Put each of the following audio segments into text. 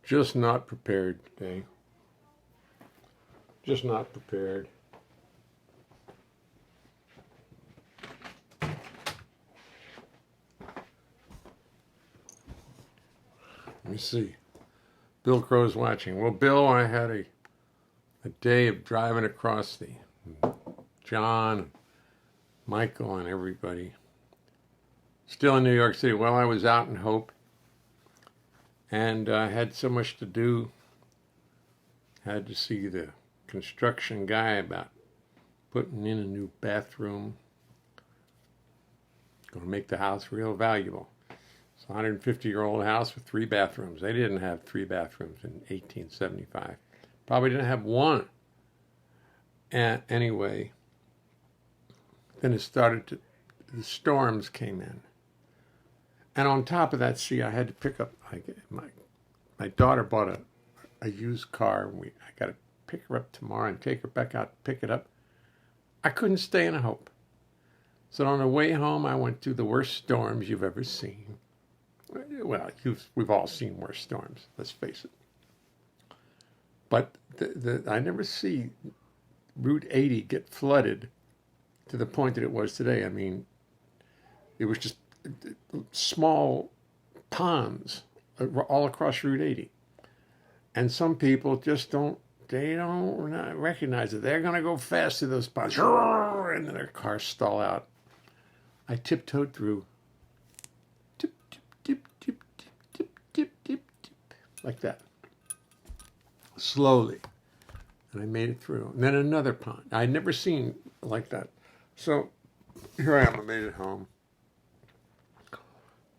Just not prepared today. Just not prepared. Let me see. Bill Crow's watching. Well, Bill, I had a day of driving across the John, Michael, and everybody. Still in New York City. Well, I was out in Hope, and I had so much to do. Had to see the construction guy about putting in a new bathroom. Going to make the house real valuable. It's a 150-year-old house with 3 bathrooms. They didn't have 3 bathrooms in 1875. Probably didn't have one. And anyway, then it started to, the storms came in. And on top of that, see, I had to pick up, my daughter bought a used car. And I got to pick her up tomorrow and take her back out to pick it up. I couldn't stay in Hope. So on the way home, I went through the worst storms you've ever seen. Well, we've all seen worse storms, let's face it. But I never see Route 80 get flooded to the point that it was today. I mean, it was just small ponds all across Route 80. And some people just don't recognize it. They're going to go fast through those ponds, and then their cars stall out. I tiptoed through. Tip, tip, tip, tip, tip, tip, tip, tip, like that. Slowly. And I made it through. And then another pond. I'd never seen like that. So here I am. I made it home.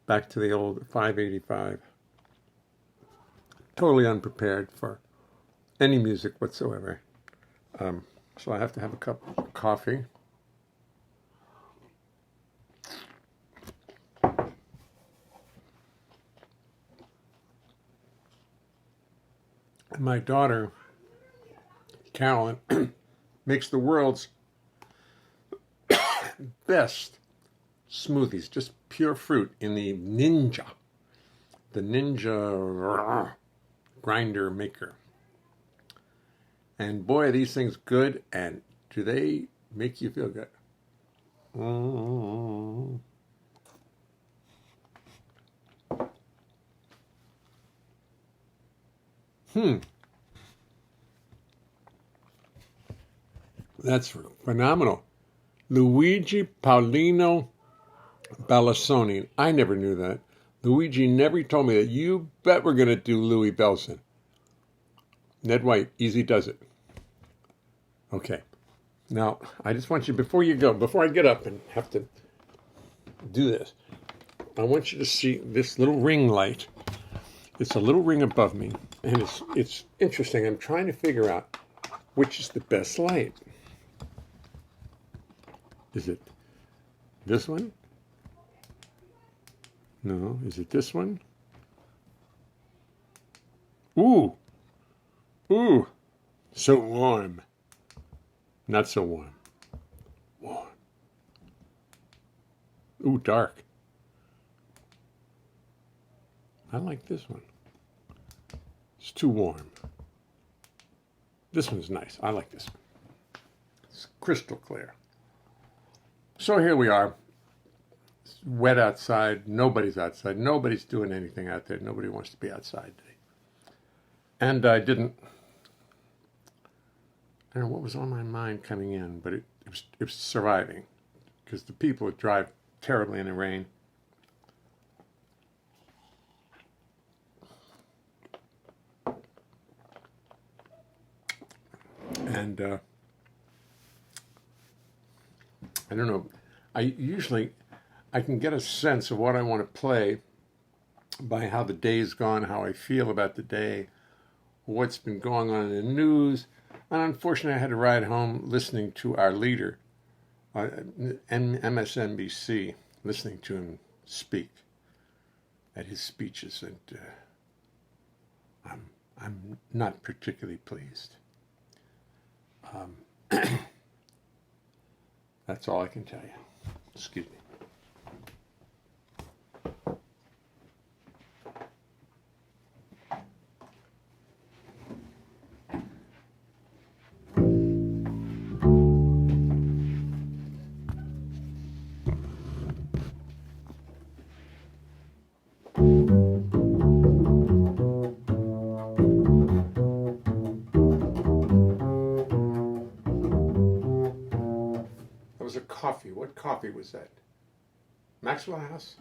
Back to the old 585. Totally unprepared for any music whatsoever. So I have to have a cup of coffee. And my daughter, Carolyn, makes the world's best smoothies, just pure fruit in the Ninja grinder maker. And boy, are these things good, and do they make you feel good. That's phenomenal. Luigi Paolino Ballassoni. I never knew that. Luigi never told me that. You bet we're going to do Louis Belson. Ned White, easy does it. Okay. Now, I just want you, before you go, before I get up and have to do this, I want you to see this little ring light. It's a little ring above me, and it's interesting. I'm trying to figure out which is the best light. Is it this one? No. Is it this one? Ooh. Ooh. So warm. Not so warm. Warm. Ooh, dark. I like this one. It's too warm. This one's nice. I like this one. It's crystal clear. So here we are. It's wet outside. Nobody's outside. Nobody's doing anything out there. Nobody wants to be outside today. And I don't know what was on my mind coming in, but it was surviving, because the people would drive terribly in the rain. And I don't know. I can get a sense of what I want to play by how the day's gone, how I feel about the day, what's been going on in the news. And unfortunately, I had to ride home listening to our leader, MSNBC, listening to him speak at his speeches, and I'm not particularly pleased. That's all I can tell you. Excuse me. coffee. What coffee was that? Maxwell House?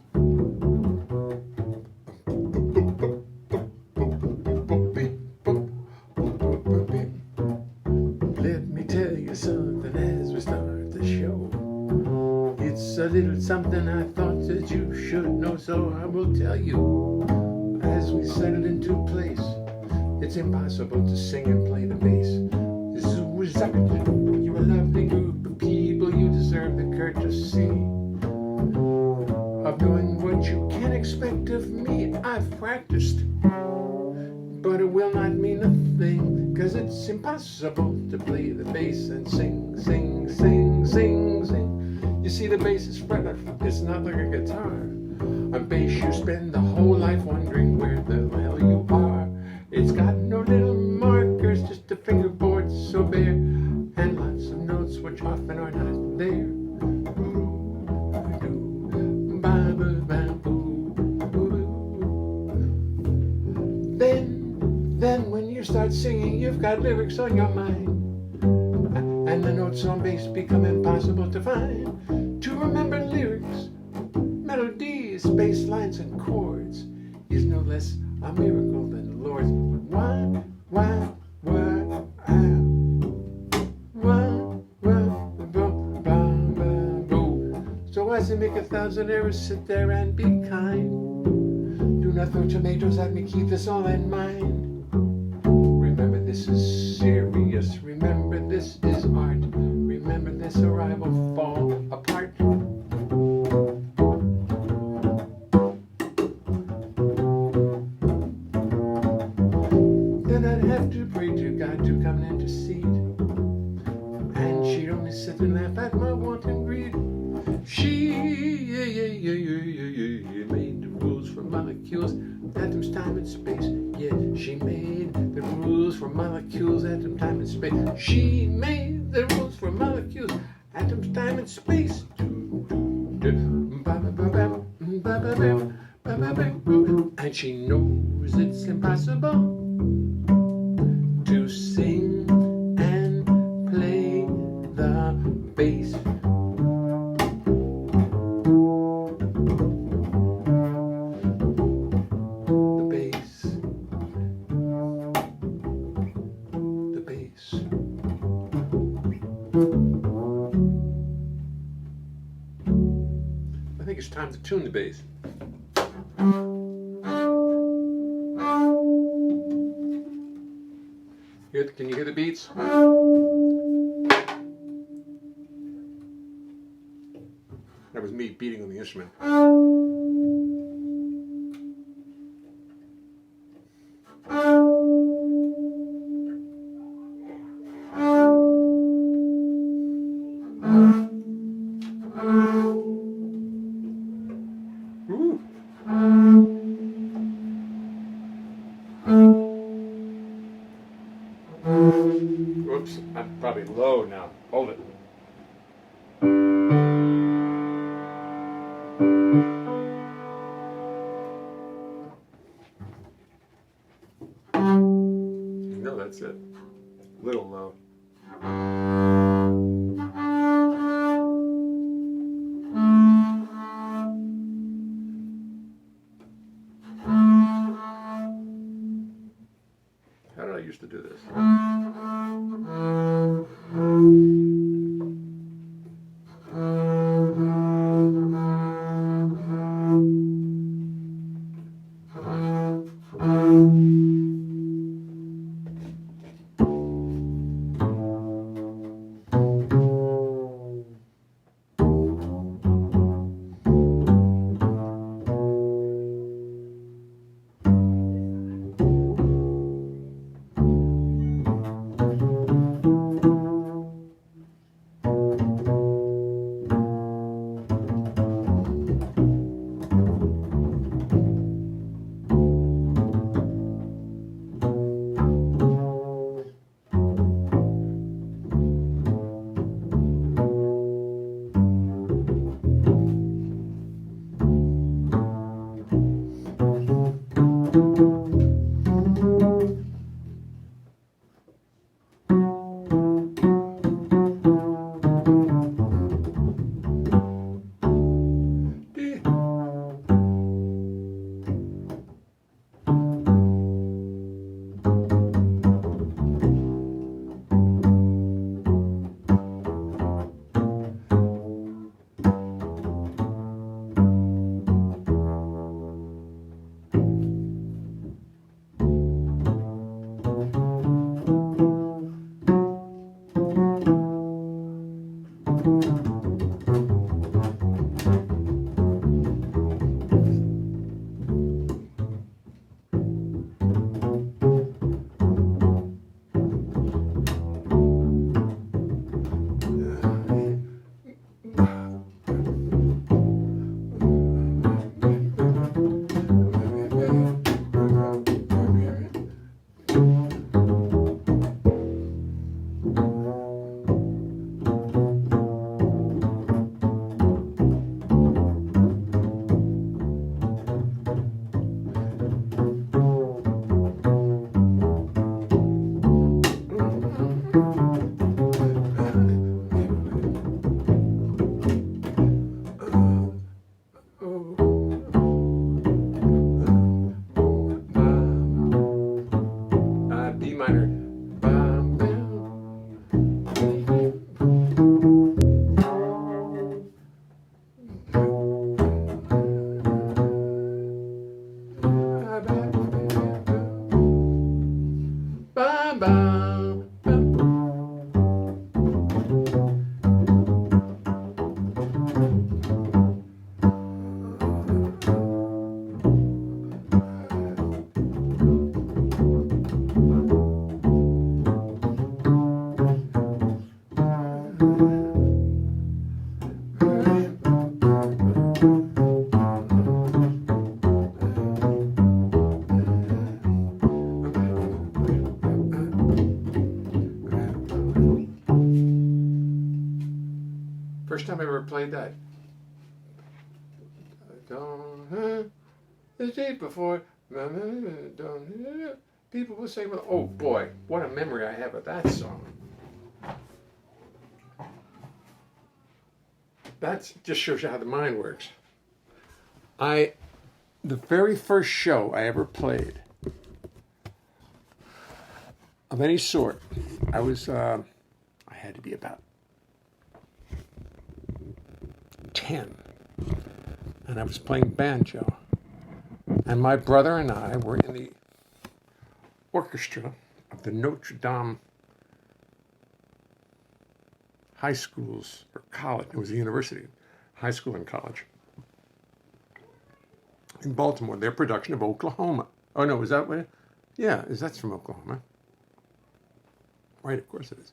Let me tell you something as we start the show. It's a little something I thought that you should know, so I will tell you. As we settle into place, it's impossible to sing and play the bass. You're a lovely group of people, you deserve the courtesy of knowing what you can expect of me. I've practiced, but it will not mean a thing, 'cause it's impossible to play the bass and sing, sing, sing, sing, sing. You see, the bass is fretless, it's not like a guitar. On bass you spend the whole life wondering where the hell you are. It's got no little markers, just a fingerboard so bare, and lots of notes which often are not there. Then when you start singing, you've got lyrics on your mind, and the notes on bass become impossible to find. To remember lyrics, melodies, bass lines, and chords is no less a miracle than the Lord's. So why does it make 1,000 errors? Sit there and be kind. Do not throw tomatoes at me, keep this all in mind. Remember this is serious, remember this is art, remember this or I will fall apart. Then I'd have to pray to God to come and intercede, and she'd only sit and laugh at my wanton greed. She made the rules for molecules, atoms, time, and space. Yeah, she made the rules for molecules, atoms, time, and space. She made the rules for molecules, atoms, time, and space. And she knows it's impossible to sing and play the bass. I think it's time to tune the bass. Can you hear the beats? That was me beating on the instrument. Ooh. Whoops, I'm probably low now. Hold it. No, that's it. A little low. How did I used to do this? first time I ever played that. Don't hesitate before. People will say, well, oh boy, what a memory I have of that song. That just shows you how the mind works. The very first show I ever played of any sort, I had to be about 10, and I was playing banjo, and my brother and I were in the orchestra of the Notre Dame high schools or college. It was a university, high school and college in Baltimore. Their production of Oklahoma. Oh no, is that what? Yeah, that's from Oklahoma? Right, of course it is.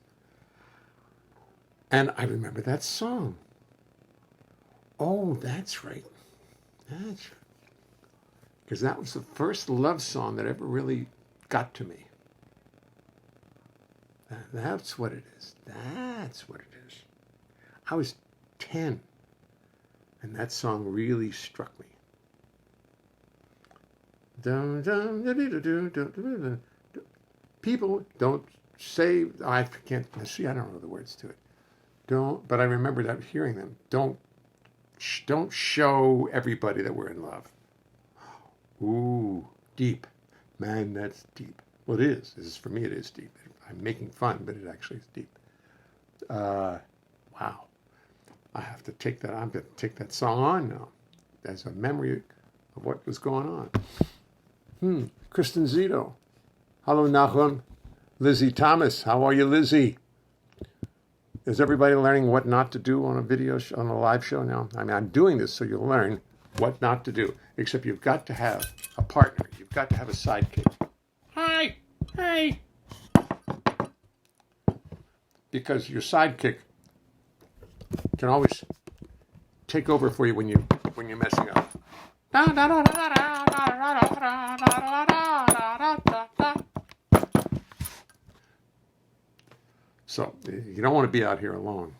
And I remember that song. Oh, that's right. That's right. Because that was the first love song that ever really got to me. That's what it is. That's what it is. I was 10, and that song really struck me. People don't say, I can't see, I don't know the words to it. But I remember that hearing them. Don't show everybody that we're in love. Ooh, deep. Man, that's deep. Well, it is. For me, it is deep. I'm making fun, but it actually is deep. Wow. I have to take that. I'm going to take that song on now as a memory of what was going on. Kristen Zito. Hello, Nachum. Lizzie Thomas. How are you, Lizzie? Is everybody learning what not to do on a video on a live show now? I mean, I'm doing this so you'll learn what not to do. Except you've got to have a partner. You've got to have a sidekick. Hi. Hey. Because your sidekick can always take over for you when you're messing up. So you don't want to be out here alone.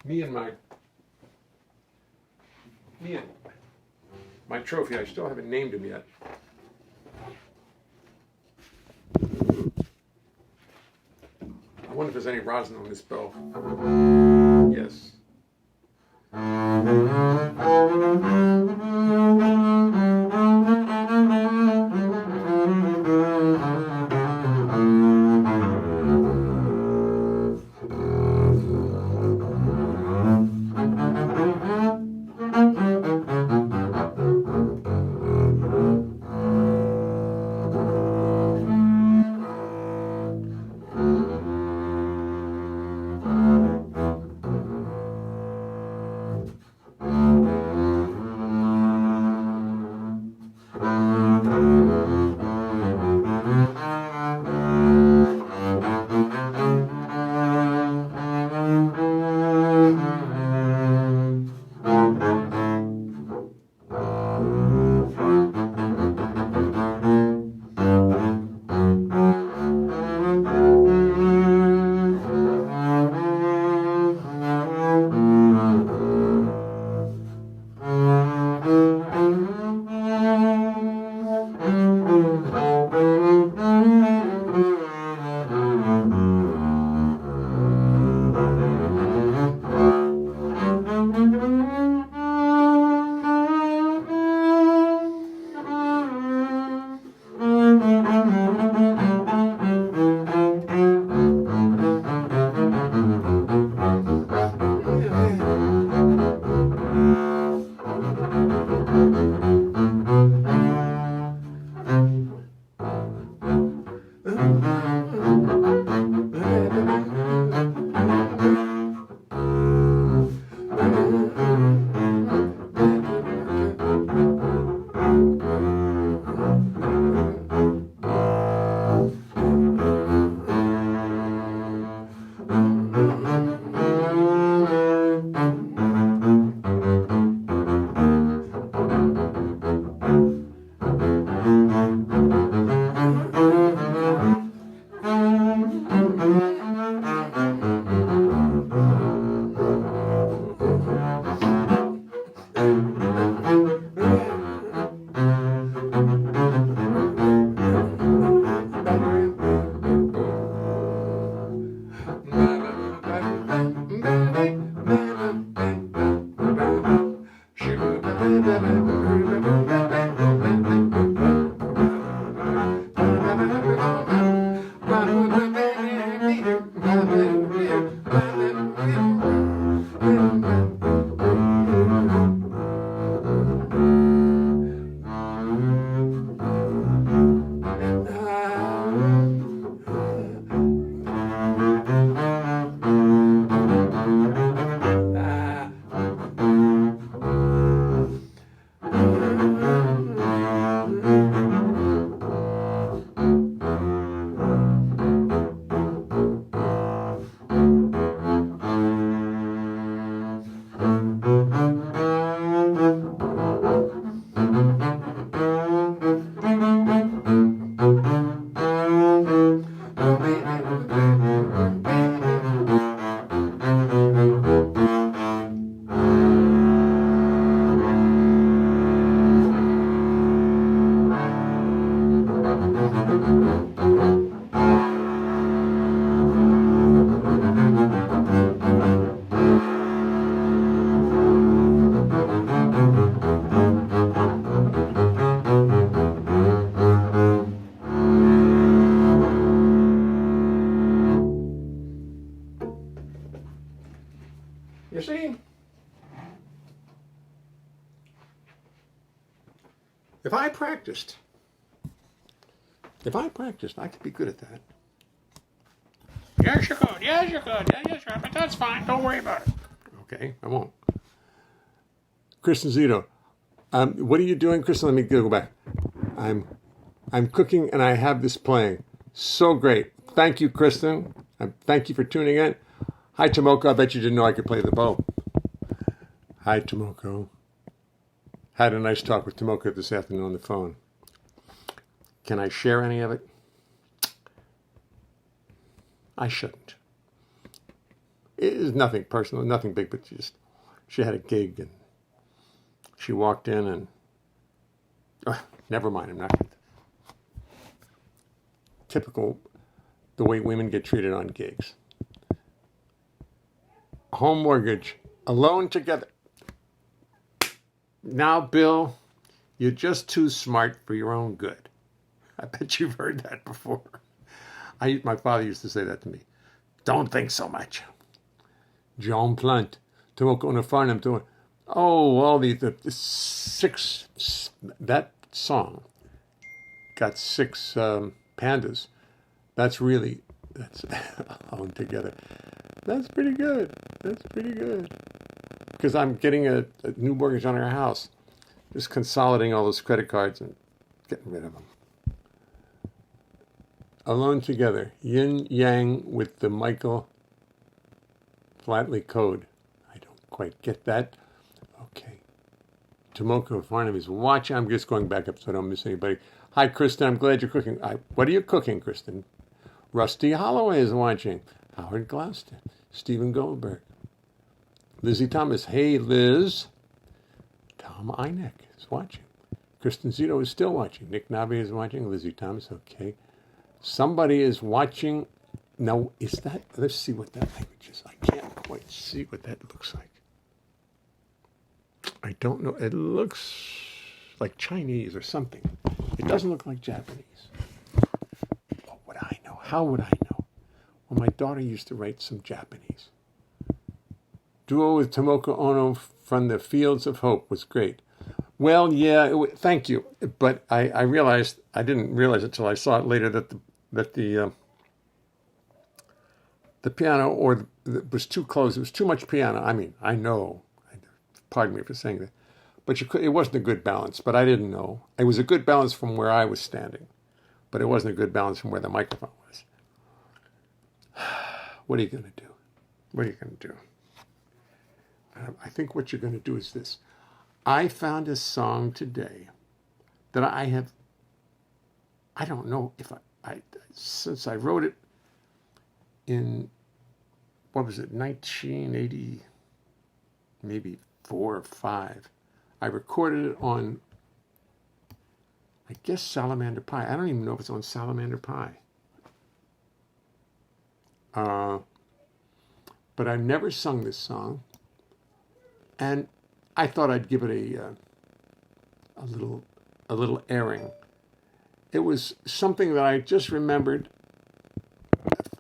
Me and my trophy, I still haven't named him yet. I wonder if there's any rosin on this bow. Yes. You see, if I practiced, I could be good at that. Yes, you could. Yes, you could. Yes, you could. But that's fine. Don't worry about it. Okay, I won't. Kristen Zito, what are you doing, Kristen? Let me go back. I'm cooking and I have this playing. So great. Thank you, Kristen. Thank you for tuning in. Hi, Tomoko. I bet you didn't know I could play the bow. Hi, Tomoko. Had a nice talk with Tomoko this afternoon on the phone. Can I share any of it? I shouldn't. It is nothing personal, nothing big, but she had a gig and she walked in and never mind. I'm not typical the way women get treated on gigs. Home mortgage, alone together. Now, Bill, you're just too smart for your own good. I bet you've heard that before. My father used to say that to me. Don't think so much. John Plant, Tomoko no Farnham, all the six, that song got six pandas. That's alone together. That's pretty good. Because I'm getting a new mortgage on our house. Just consolidating all those credit cards and getting rid of them. Alone together. Yin Yang with the Michael Flatley code. I don't quite get that. Okay. Tomoko Farnham is watching. I'm just going back up so I don't miss anybody. Hi, Kristen. I'm glad you're cooking. What are you cooking, Kristen? Rusty Holloway is watching. Howard Gloucester. Stephen Goldberg. Lizzie Thomas. Hey, Liz. Tom Eineck is watching. Kristen Zito is still watching. Nick Nabi is watching. Lizzie Thomas. Okay. Somebody is watching. Now, is that? Let's see what that language is. I can't quite see what that looks like. I don't know. It looks like Chinese or something. It doesn't look like Japanese. What would I know? How would I know? Well, my daughter used to write some Japanese. Duo with Tomoko Ono from the Fields of Hope was great. Well, yeah, thank you. But I didn't realize it until I saw it later that the piano was too close. It was too much piano. I mean, I know. Pardon me for saying that. But it wasn't a good balance. But I didn't know. It was a good balance from where I was standing. But it wasn't a good balance from where the microphone was. What are you going to do? What are you going to do? I think what you're going to do is this. I found a song today that I don't know if since I wrote it in, 1980, maybe 4 or 5. I recorded it on, I guess, Salamander Pie. I don't even know if it's on Salamander Pie. But I've never sung this song. And I thought I'd give it a little airing. It was something that I just remembered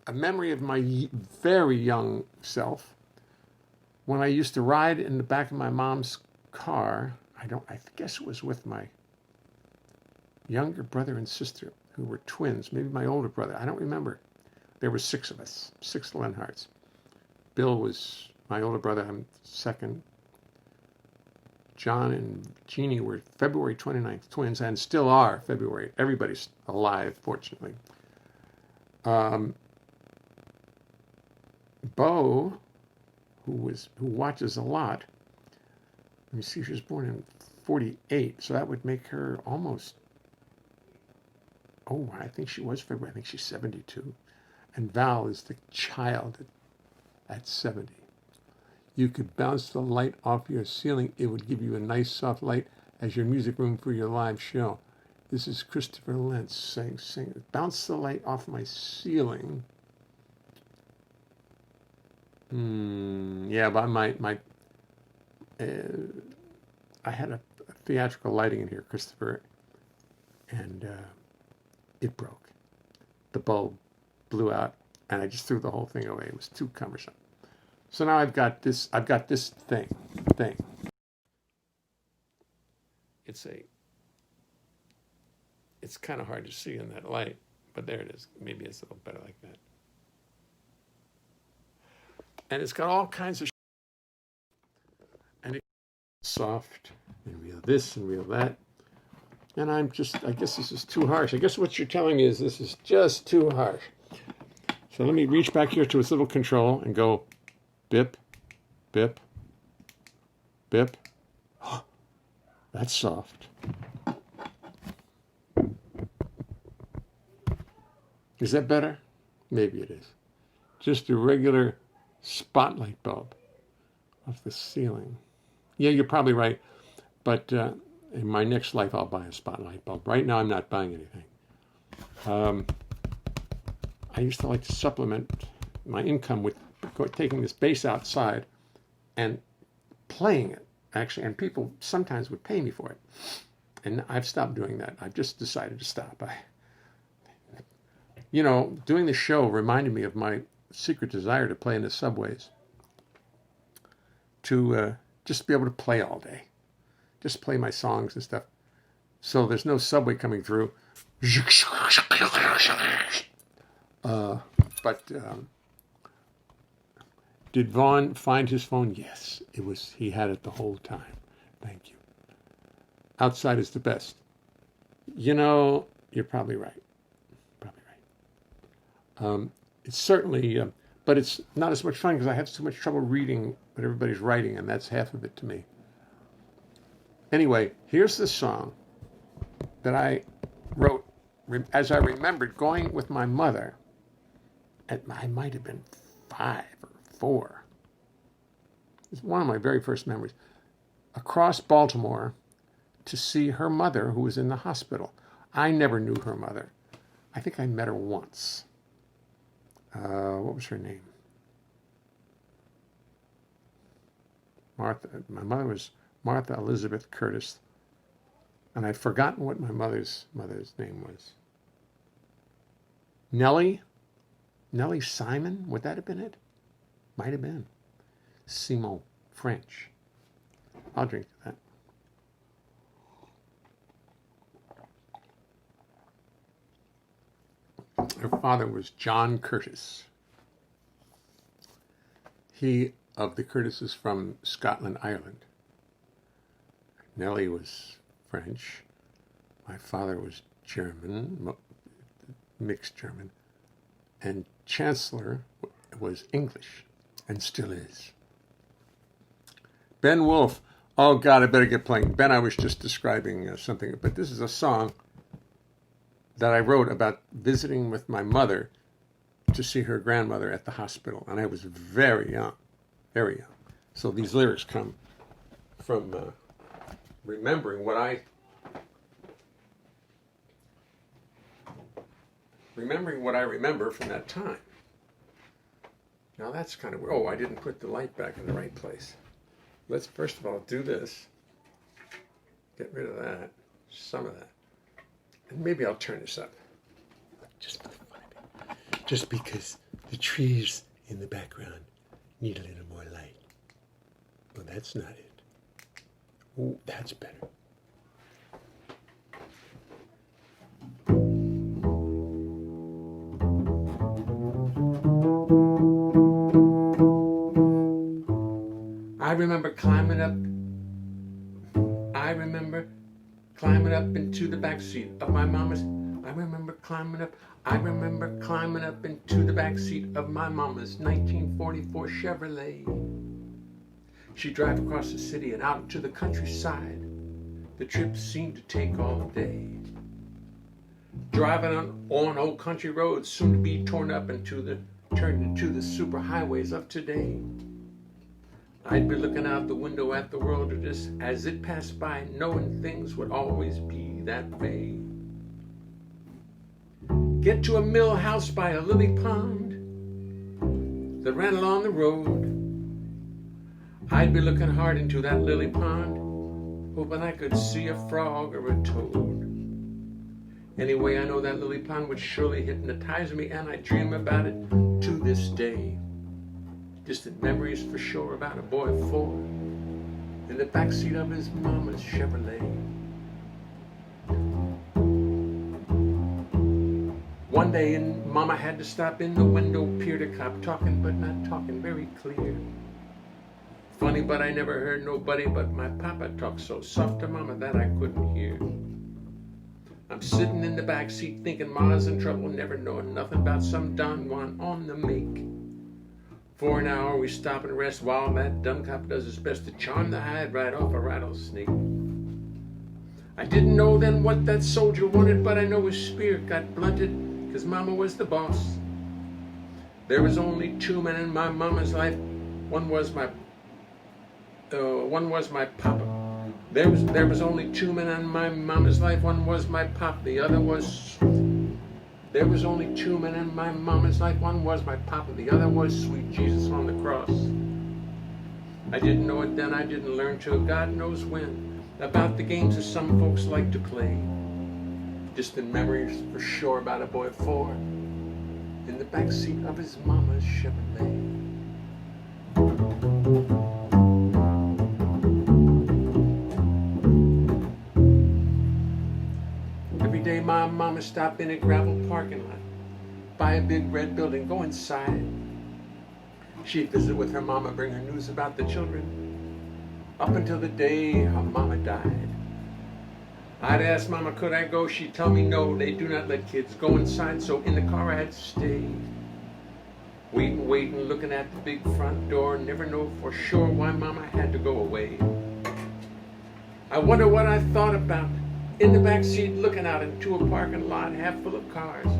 a memory of my very young self when I used to ride in the back of my mom's car. I guess it was with my younger brother and sister who were twins, maybe my older brother. I don't remember. There were 6 of us, 6 Leonharts. Bill was my older brother. I'm second. John and Jeannie were February 29th twins and still are February. Everybody's alive, fortunately. Bo, who watches a lot, let me see, she was born in 48, so that would make her almost, I think she was February. I think she's 72. And Val is the child at 70. You could bounce the light off your ceiling. It would give you a nice soft light as your music room for your live show. This is Christopher Lentz saying, bounce the light off my ceiling. Yeah, but I had a theatrical lighting in here, Christopher, and it broke. The bulb blew out, and I just threw the whole thing away. It was too cumbersome. So now I've got this thing. It's kind of hard to see in that light, but there it is. Maybe it's a little better like that. And it's got all kinds of and it's soft and real this and real that. And I guess this is too harsh. I guess what you're telling me is this is just too harsh. So let me reach back here to its little control and go bip, bip, bip. Oh, that's soft. Is that better? Maybe it is. Just a regular spotlight bulb off the ceiling. Yeah, you're probably right. But in my next life, I'll buy a spotlight bulb. Right now, I'm not buying anything. I used to like to supplement my income with taking this bass outside and playing it, actually. And people sometimes would pay me for it. And I've stopped doing that. I've just decided to stop. Doing the show reminded me of my secret desire to play in the subways. To just be able to play all day. Just play my songs and stuff. So there's no subway coming through. Did Vaughn find his phone? Yes, he had it the whole time. Thank you. Outside is the best. You're probably right. It's certainly, but it's not as much fun because I have so much trouble reading what everybody's writing, and that's half of it to me. Anyway, here's the song that I wrote as I remembered going with my mother. I might have been 5 or 4. It's one of my very first memories. Across Baltimore to see her mother, who was in the hospital. I never knew her mother. I think I met her once. What was her name? Martha. My mother was Martha Elizabeth Curtis, and I'd forgotten what my mother's name was. Nellie Simon. Would that have been it? Might have been. Simon French. I'll drink to that. Her father was John Curtis. He of the Curtises from Scotland, Ireland. Nellie was French. My father was German, mixed German. And Chancellor was English, and still is. Ben Wolf. Oh, God, I better get playing. Ben, I was just describing something, but this is a song that I wrote about visiting with my mother to see her grandmother at the hospital. And I was very young, very young. So these lyrics come from remembering what I remember from that time. Now that's kind of, I didn't put the light back in the right place. Let's first of all do this. Get rid of that, some of that. And maybe I'll turn this up. Just for the fun of it. Just because The trees in the background need a little more light. Well, that's not it. Oh, that's better. I remember climbing up into the back seat of my mama's. I remember climbing up into the back seat of my mama's 1944 Chevrolet. She'd drive across the city and out to the countryside. The trip seemed to take all day. Driving on old country roads, soon to be turned into the superhighways of today. I'd be looking out the window at the world just as it passed by, knowing things would always be that way. Get to a mill house by a lily pond that ran along the road. I'd be looking hard into that lily pond, hoping I could see a frog or a toad. Anyway, I know that lily pond would surely hypnotize me, and I dream about it to this day. Distant memories for sure about a boy of 4 in the backseat of his mama's Chevrolet. One day, and Mama had to stop in the window, peered a cop talking, but not talking very clear. Funny, but I never heard nobody but my papa talk so soft to Mama that I couldn't hear. I'm sitting in the backseat thinking Ma's in trouble, never knowing nothing about some Don Juan on the make. For an hour we stop and rest while that dumb cop does his best to charm the hide right off a rattlesnake. I didn't know then what that soldier wanted, but I know his spirit got blunted, 'cause Mama was the boss. There was only 2 men in my mama's life. One was my papa. There was only 2 men in my mama's life. One was my pop, the other was. There was only 2 men in my mama's life. One was my papa, the other was sweet Jesus on the cross. I didn't know it then, I didn't learn till God knows when, about the games that some folks like to play. Distant memories for sure about a boy of 4 in the backseat of his mama's Chevrolet. Every day my mama stopped in a gravel parking lot by a big red building, go inside. She'd visit with her mama, bring her news about the children, up until the day her mama died. I'd ask Mama, could I go? She'd tell me no, they do not let kids go inside, so in the car I had to stay. Waiting, looking at the big front door, never know for sure why Mama had to go away. I wonder what I thought about in the back seat, looking out into a parking lot half full of cars.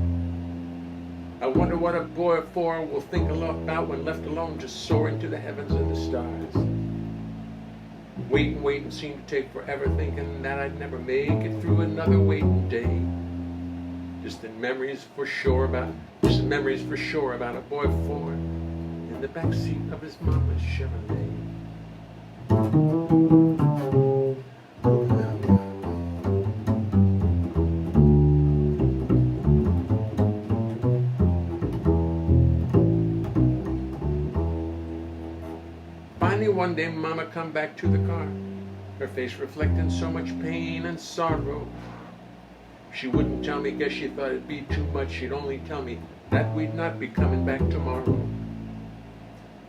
I wonder what a boy of 4 will think a lot about when left alone to soar into the heavens and the stars. Waiting seemed to take forever, thinking that I'd never make it through another waiting day. Distant memories for sure about a boy of 4 in the backseat of his mama's Chevrolet. Finally one day Mama come back to the car, her face reflecting so much pain and sorrow. She wouldn't tell me, guess she thought it'd be too much. She'd only tell me that we'd not be coming back tomorrow.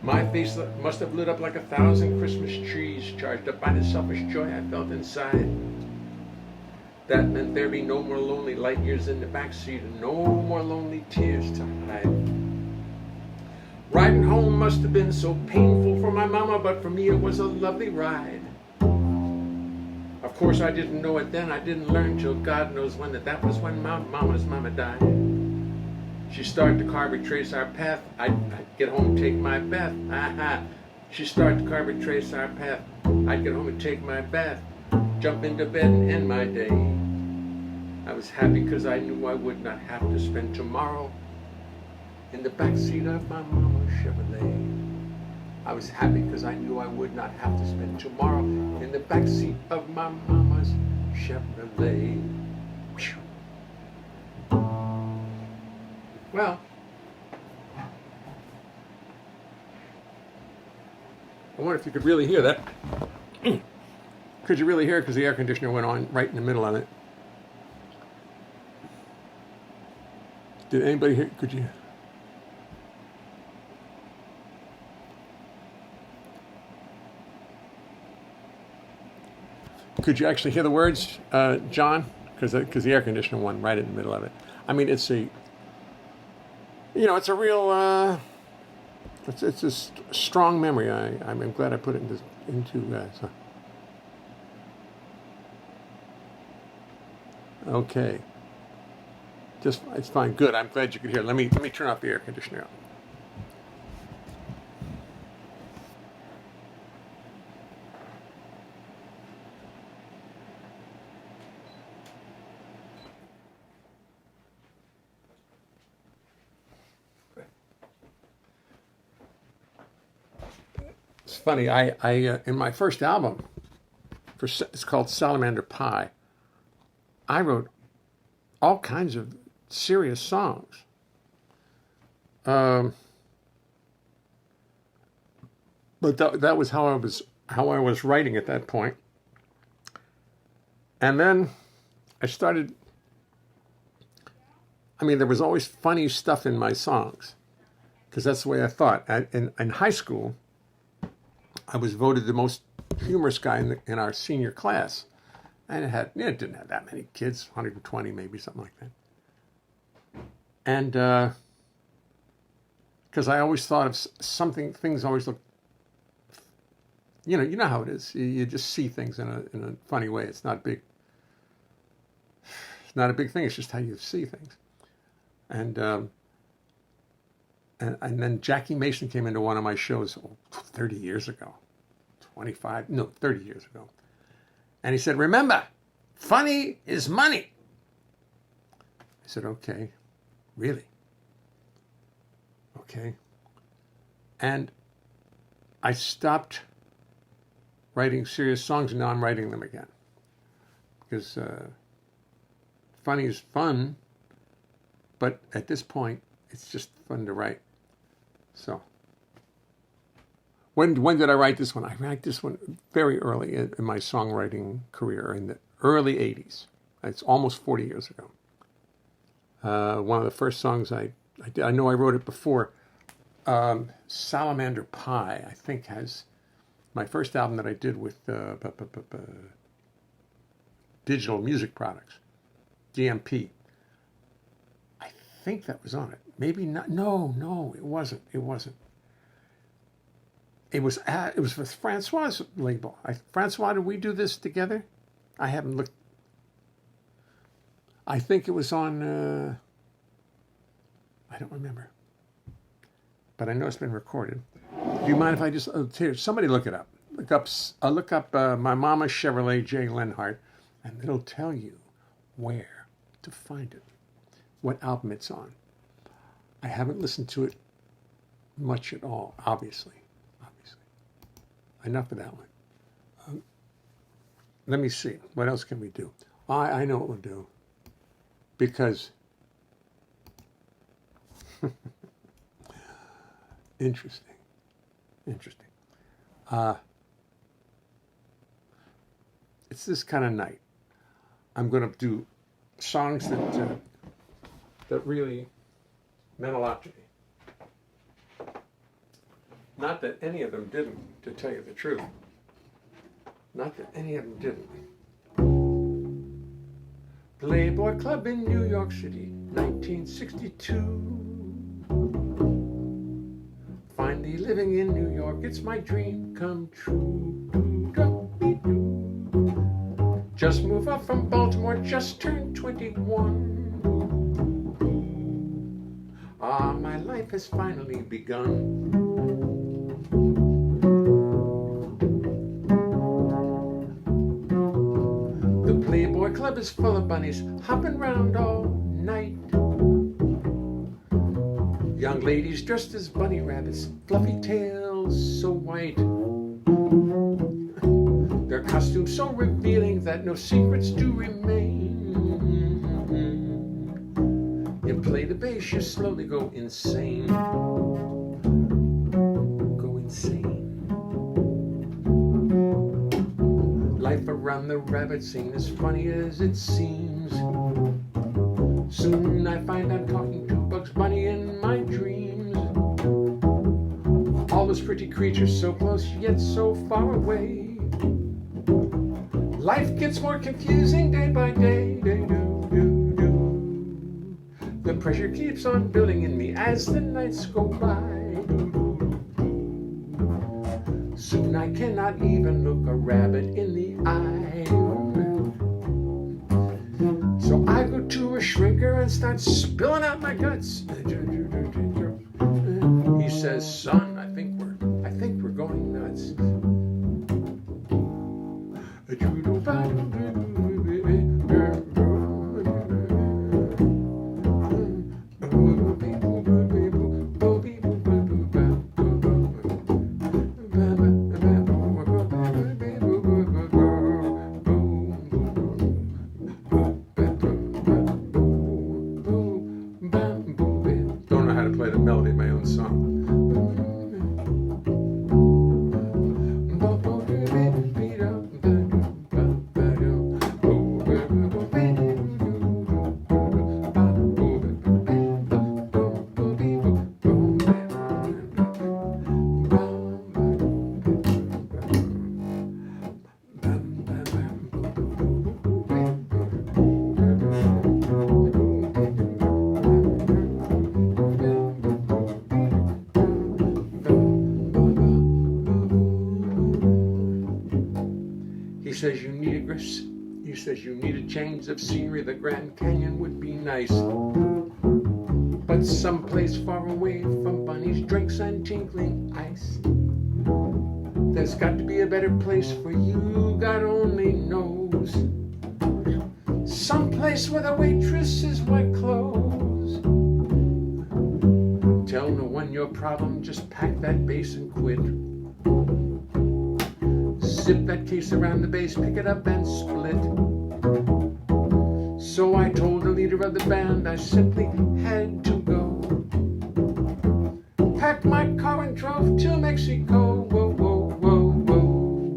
My face must have lit up like 1,000 Christmas trees, charged up by the selfish joy I felt inside. That meant there'd be no more lonely light years in the backseat and no more lonely tears to hide. Riding home must have been so painful for my mama, but for me it was a lovely ride. Of course I didn't know it then, I didn't learn till God knows when that was when my mama's mama died. She started to carve retrace our path, I'd get home and take my bath. She started to carve retrace our path, I'd get home and take my bath, jump into bed and end my day. I was happy because I knew I would not have to spend tomorrow in the backseat of my mama's Chevrolet. I was happy because I knew I would not have to spend tomorrow in the backseat of my mama's Chevrolet. Well, I wonder if you could really hear that. Could you really hear it? Because the air conditioner went on right in the middle of it. Did anybody hear? Could you? Could you actually hear the words, John? Because the air conditioner went right in the middle of it. I mean, it's a, it's a real, it's a strong memory. I'm glad I put it into. Okay. It's fine. Good. I'm glad you could hear. Let me turn off the air conditioner. It's funny. I in my first album, it's called Salamander Pie. I wrote all kinds of serious songs. But that was how I was writing at that point. And then I started. I mean, there was always funny stuff in my songs, because that's the way I thought. In high school, I was voted the most humorous guy in our senior class. And it didn't have that many kids, 120 maybe, something like that. And because I always thought of things always look, you know how it is. You just see things in a funny way. It's not big. It's not a big thing. It's just how you see things. And then Jackie Mason came into one of my shows 30 years ago, 30 years ago. And he said, "Remember, funny is money." I said, "Okay, really? Okay." And I stopped writing serious songs, and now I'm writing them again. Because funny is fun, but at this point, it's just fun to write. So, when did I write this one? I wrote this one very early in my songwriting career, in the early 80s. It's almost 40 years ago. One of the first songs I did, I know I wrote it before, Salamander Pie, I think, has my first album that I did with Digital Music Products, DMP. I think that was on it. Maybe not. No, it wasn't. It was with Francois' label. Francois, did we do this together? I haven't looked. I think it was on. I don't remember. But I know it's been recorded. Do you mind if I just here? Somebody look it up. Look up My Mama Chevrolet Jay Leonhart, and it'll tell you where to find it, what album it's on. I haven't listened to it much at all, obviously. Enough of that one. Let me see. What else can we do? I know what we'll do. Because interesting. It's this kind of night. I'm going to do songs that really meant a lot to me. Not that any of them didn't, to tell you the truth. Not that any of them didn't. Playboy Club in New York City, 1962. Finally living in New York, it's my dream come true. Just moved up from Baltimore, just turned 21. Ah, my life has finally begun. The Playboy Club is full of bunnies hopping round all night. Young ladies dressed as bunny rabbits, fluffy tails so white. Their costumes so revealing that no secrets do remain. You play the bass, you slowly go insane. Go insane. the rabbits ain't as funny as it seems. Soon I find I'm talking to Bugs Bunny in my dreams. All those pretty creatures so close yet so far away. Life gets more confusing day by day. The pressure keeps on building in me as the nights go by. Soon I cannot even look a rabbit in the eye. So I go to a shrinker and start spilling out my guts. He says, "Son, I think we're going nuts." Don't know how to play the melody of my own song. He says you need a change of scenery. The Grand Canyon would be nice, but someplace far away from bunnies, drinks, and tinkling ice. There's got to be a better place for you, God only knows. Someplace where the waitresses wear clothes. Tell no one your problem, just pack that bass and quit. Zip that case around the base, pick it up and split. So I told the leader of the band I simply had to go. Packed my car and drove to Mexico. Whoa, whoa, whoa, whoa.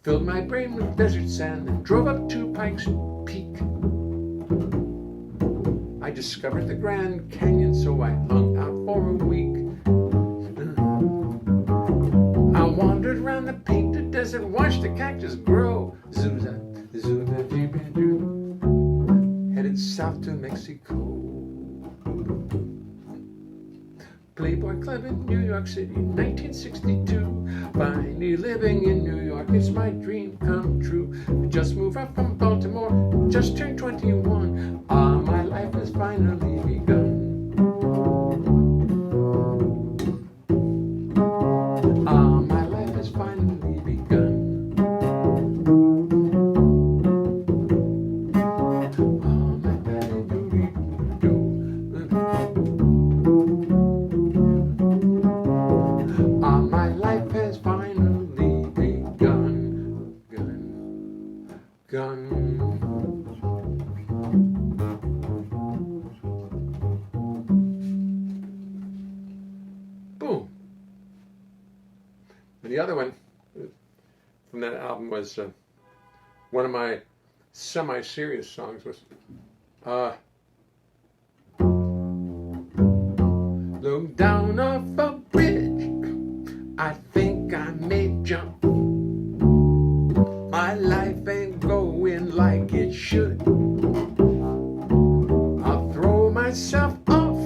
Filled my brain with desert sand and drove up to Pikes Peak. I discovered the Grand Canyon, so I hung out for a week. I wandered around the painted desert, watched the cactus grow. Zooza, zooza, doo-ba-doo. Headed south to Mexico. Playboy Club in New York City, 1962. Finally living in New York, it's my dream come true. Just moved up from Baltimore, just turned 21. My life has finally begun. My life has finally begun. My life has finally begun. Gun. Boom. And the other one from that album was one of my semi-serious songs was look down off a bridge, I think I may jump. My life ain't going like it should. I'll throw myself off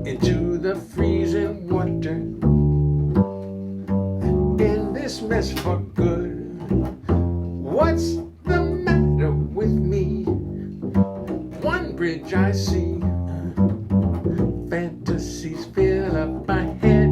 into the freezing water, in this mess for good. What's the matter with me? One bridge I see, fantasies fill up my head.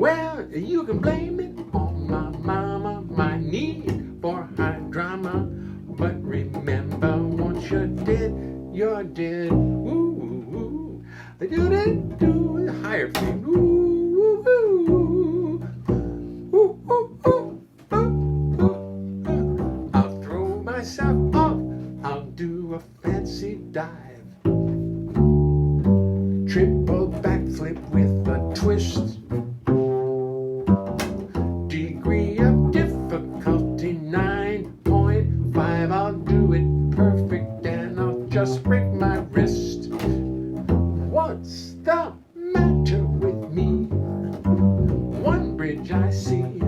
Well, you can blame it on my mama, my need for high drama. But remember, once you're dead, you're dead. Ooh, they do that, do the higher thing. Ooh, ooh, ooh, ooh, ooh, ooh. I'll throw myself off, I'll do a fancy dive. Triple backflip with a twist. Degree What's the matter with me? One bridge I see,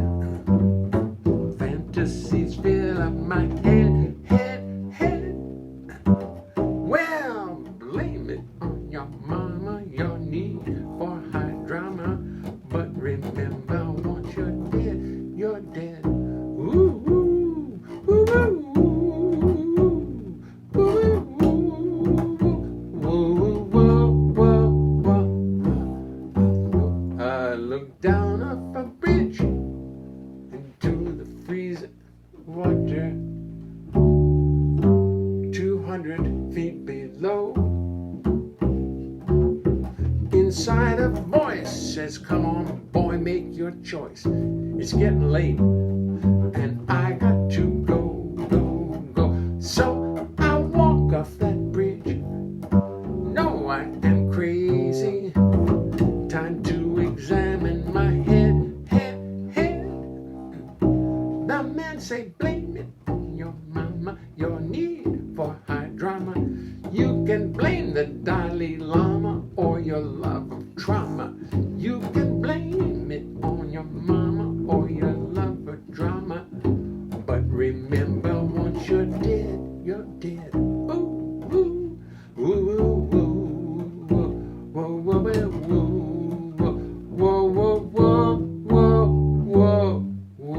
fantasies fill up my head, head. Well, blame it on your mama, your need for high drama. But remember, once you're dead, you're dead. Ooh, ooh, ooh, ooh, ooh, ooh, ooh. I look down off a bridge into the freezing water, 200 feet below. Inside a voice says, come on, boy, make your choice. It's getting late, and I got to go. So I walk off that bridge. No, I am crazy. Time to examine my head. The man say, blame it on your mama, your need for high drama. You can blame the Dalai Lama or your love of trauma. You can blame it on your mama or your love of drama. But remember, once you're dead, you're dead. Ooh, ooh, ooh, ooh, ooh, whoa, whoa, whoa, whoa, whoa, whoa, whoa, whoa,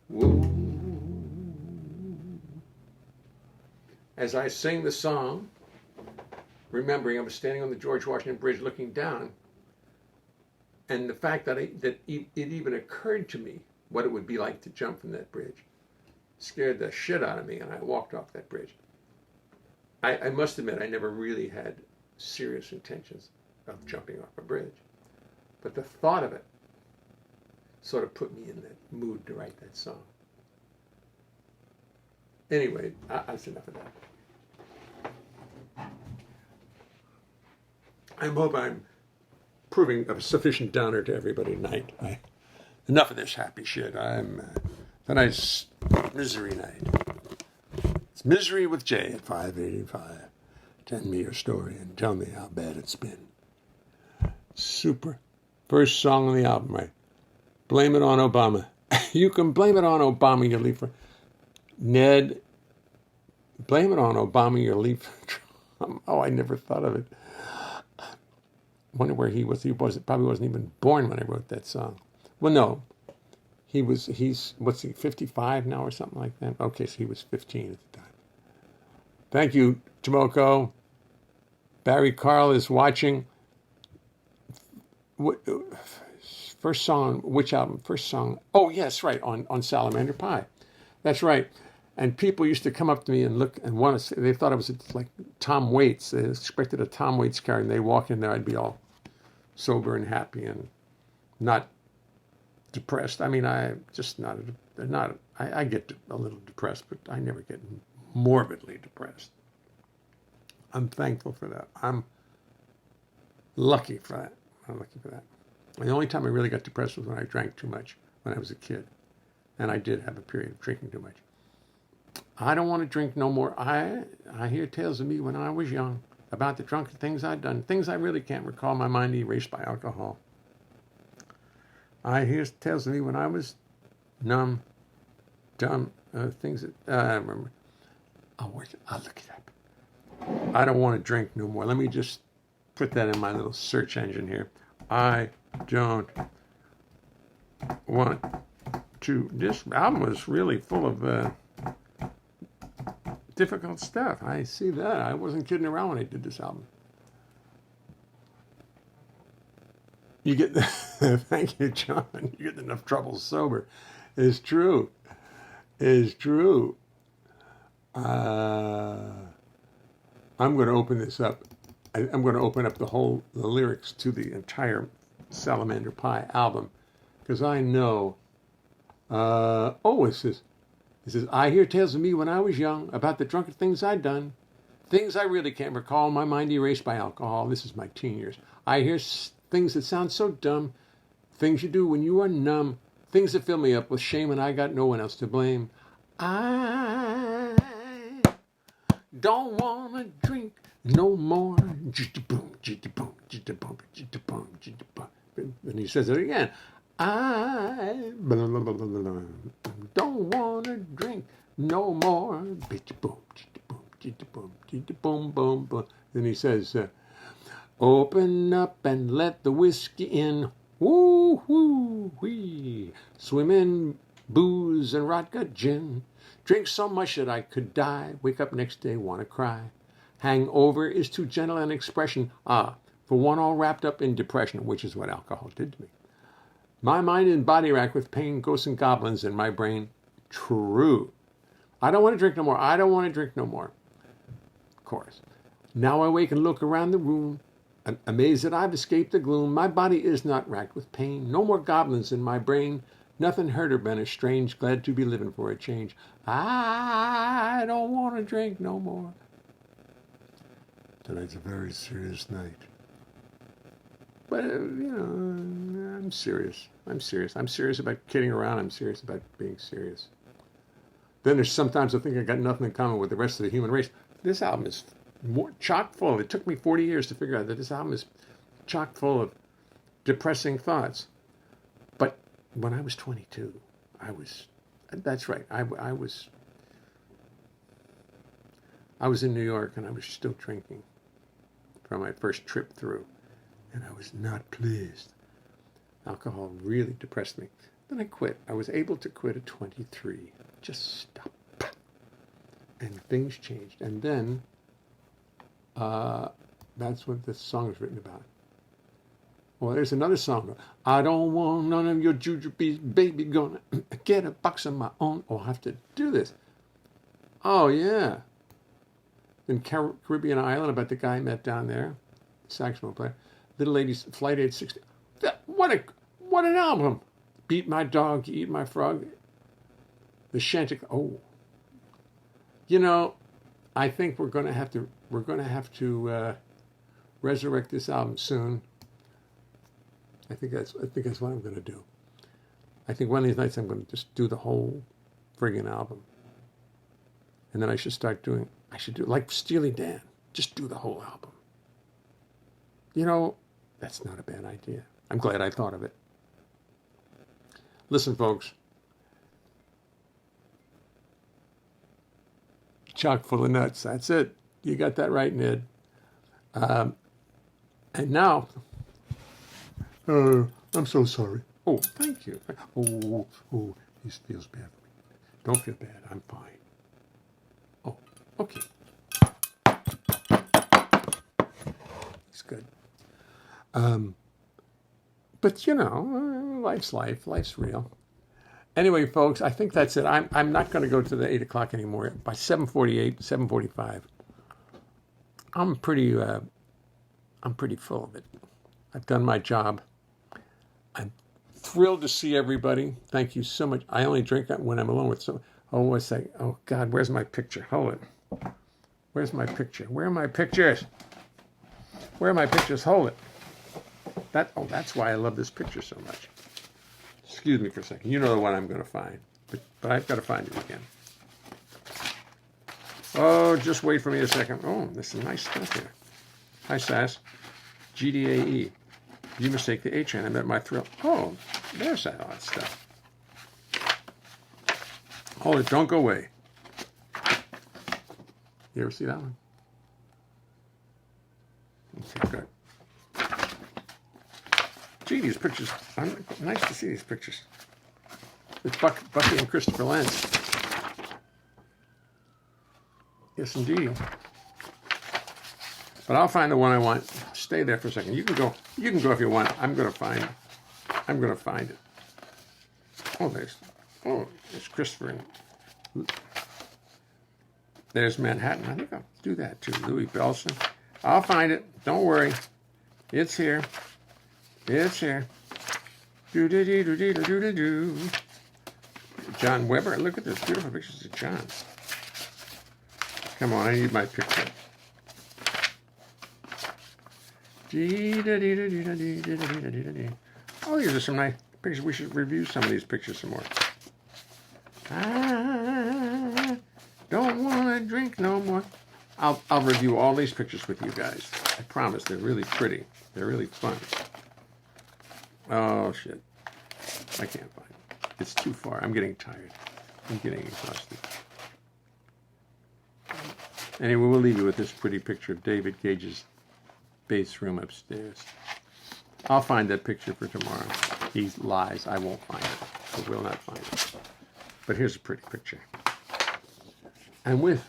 whoa. As I sing the song, remembering I was standing on the George Washington Bridge looking down, and the fact that it even occurred to me what it would be like to jump from that bridge scared the shit out of me, and I walked off that bridge. I must admit, I never really had serious intentions of jumping off a bridge, but the thought of it sort of put me in that mood to write that song. Anyway, that's enough of that. I hope I'm proving a sufficient downer to everybody tonight. Enough of this happy shit. Tonight's misery night. It's Misery with Jay at 585. Send me your story and tell me how bad it's been. Super. First song on the album, right? Blame it on Obama. You can blame it on Obama, you leave for Ned. Blame it on Obama, you leave for Trump. Oh, I never thought of it. Wonder where he was. He probably wasn't even born when I wrote that song. Well, no. He's 55 now or something like that? Okay, so he was 15 at the time. Thank you, Tomoko. Barry Carl is watching. First song, which album? First song. Oh, yes, right, on Salamander Pie. That's right. And people used to come up to me and look and want to say, they thought I was like Tom Waits. They expected a Tom Waits character, and they walk in there, I'd be all sober and happy and not depressed. I mean, I get a little depressed, but I never get morbidly depressed. I'm thankful for that. I'm lucky for that. And the only time I really got depressed was when I drank too much when I was a kid. And I did have a period of drinking too much. I don't want to drink no more. I hear tales of me when I was young about the drunken things I'd done, things I really can't recall, my mind erased by alcohol. I hear tales of me when I was numb, dumb, things that I remember. I'll look it up. I don't want to drink no more. Let me just put that in my little search engine here. I don't want to. This album was really full of difficult stuff. I see that. I wasn't kidding around when I did this album. You get thank you, John. You get enough trouble sober. It's true. It's true. I'm going to open this up. I'm going to open up the lyrics to the entire Salamander Pie album, because I know. It says, I hear tales of me when I was young about the drunken things I'd done, things I really can't recall, my mind erased by alcohol. This is my teen years. I hear things that sound so dumb, things you do when you are numb, things that fill me up with shame and I got no one else to blame. I don't want to drink no more. Jitty-boom, jitty-boom, jitty-boom, jitty-boom, jitty-boom. And he says it again. I don't want to drink no more. Jitty-boom, jitty-boom, jitty-boom, jitty-boom, boom, boom. Then he says, open up and let the whiskey in. Woo, woo, wee. Swim in booze and vodka gin. Drink so much that I could die. Wake up next day, want to cry. Hangover is too gentle an expression. For one all wrapped up in depression, which is what alcohol did to me. My mind and body racked with pain, ghosts and goblins in my brain. True. I don't want to drink no more. I don't want to drink no more. Chorus. Now I wake and look around the room, amazed that I've escaped the gloom. My body is not racked with pain. No more goblins in my brain. Nothing hurt or been strange. Glad to be living for a change. I don't want to drink no more. Tonight's a very serious night. But, I'm serious. I'm serious. I'm serious about kidding around. I'm serious about being serious. Then there's sometimes I think I got nothing in common with the rest of the human race. This album is chock full. It took me 40 years to figure out that this album is chock full of depressing thoughts. But when I was 22, that's right, I was in New York and I was still drinking from my first trip through. And I was not pleased. Alcohol really depressed me. Then I quit. I was able to quit at 23. Just stop. And things changed. And then that's what this song is written about. Well, there's another song. I don't want none of your jujubes, baby, gonna get a box of my own. Oh, I have to do this. Oh, yeah. In Caribbean Island, about the guy I met down there, saxophone player. Little Lady's Flight 860. What an album. Beat My Dog, Eat My Frog. The Shantic. Oh. I think we're going to have to resurrect this album soon. I think that's what I'm going to do. I think one of these nights I'm going to just do the whole friggin' album. And then I should do like Steely Dan. Just do the whole album. That's not a bad idea. I'm glad I thought of it. Listen, folks. Chock full of nuts. That's it. You got that right, Ned. And now, I'm so sorry. Oh, thank you. Oh, he feels bad for me. Don't feel bad. I'm fine. Oh, okay. He's good. But life's life. Life's real. Anyway, folks, I think that's it. I'm not going to go to the 8 o'clock anymore. By 7:48, 7:45, I'm pretty full of it. I've done my job. I'm thrilled to see everybody. Thank you so much. I only drink that when I'm alone with someone. Oh God, where's my picture? Hold it. Where's my picture? Where are my pictures? Where are my pictures? Hold it. That's why I love this picture so much. Excuse me for a second. You know the one I'm going to find. But I've got to find it again. Oh, just wait for me a second. Oh, there's some nice stuff here. Hi, Sass. GDAE. You mistake the H and I met my thrill. Oh, there's all that stuff. Hold it. Don't go away. You ever see that one? Okay, good. Gee, these pictures. Nice to see these pictures. It's Bucky and Christopher Lance. Yes, indeed. But I'll find the one I want. Stay there for a second. You can go if you want. I'm gonna find it. Oh, there's Christopher. There's Manhattan. I think I'll do that too. Louis Belson. I'll find it. Don't worry. It's here. It's here. Do. John Weber. Look at this beautiful pictures of John. Come on, I need my picture. Oh, these are some nice pictures. We should review some of these pictures some more. I don't want to drink no more. I'll review all these pictures with you guys. I promise. They're really pretty. They're really fun. Oh, shit. I can't find it. It's too far. I'm getting tired. I'm getting exhausted. Anyway, we'll leave you with this pretty picture of David Gage's base room upstairs. I'll find that picture for tomorrow. He lies. I won't find it. I will not find it. But here's a pretty picture. And with...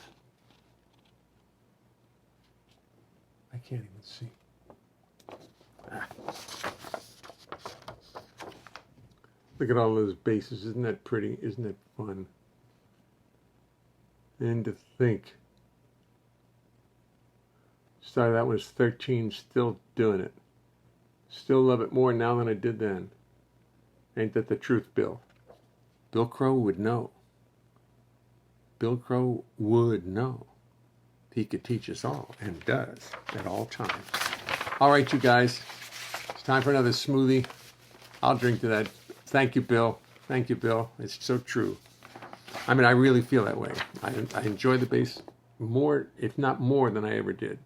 I can't even see. Look at all those bases. Isn't that pretty? Isn't that fun? And to think. Started out when I was 13, still doing it. Still love it more now than I did then. Ain't that the truth, Bill? Bill Crow would know. Bill Crow would know. He could teach us all, and does, at all times. All right, you guys. It's time for another smoothie. I'll drink to that. Thank you, Bill. Thank you, Bill. It's so true. I mean, I really feel that way. I enjoy the bass more, if not more, than I ever did.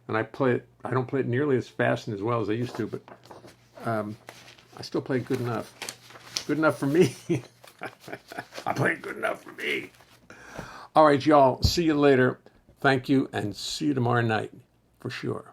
And I play it. I don't play it nearly as fast and as well as I used to, but I still play it good enough. Good enough for me. I play it good enough for me. All right, y'all. See you later. Thank you, and see you tomorrow night for sure.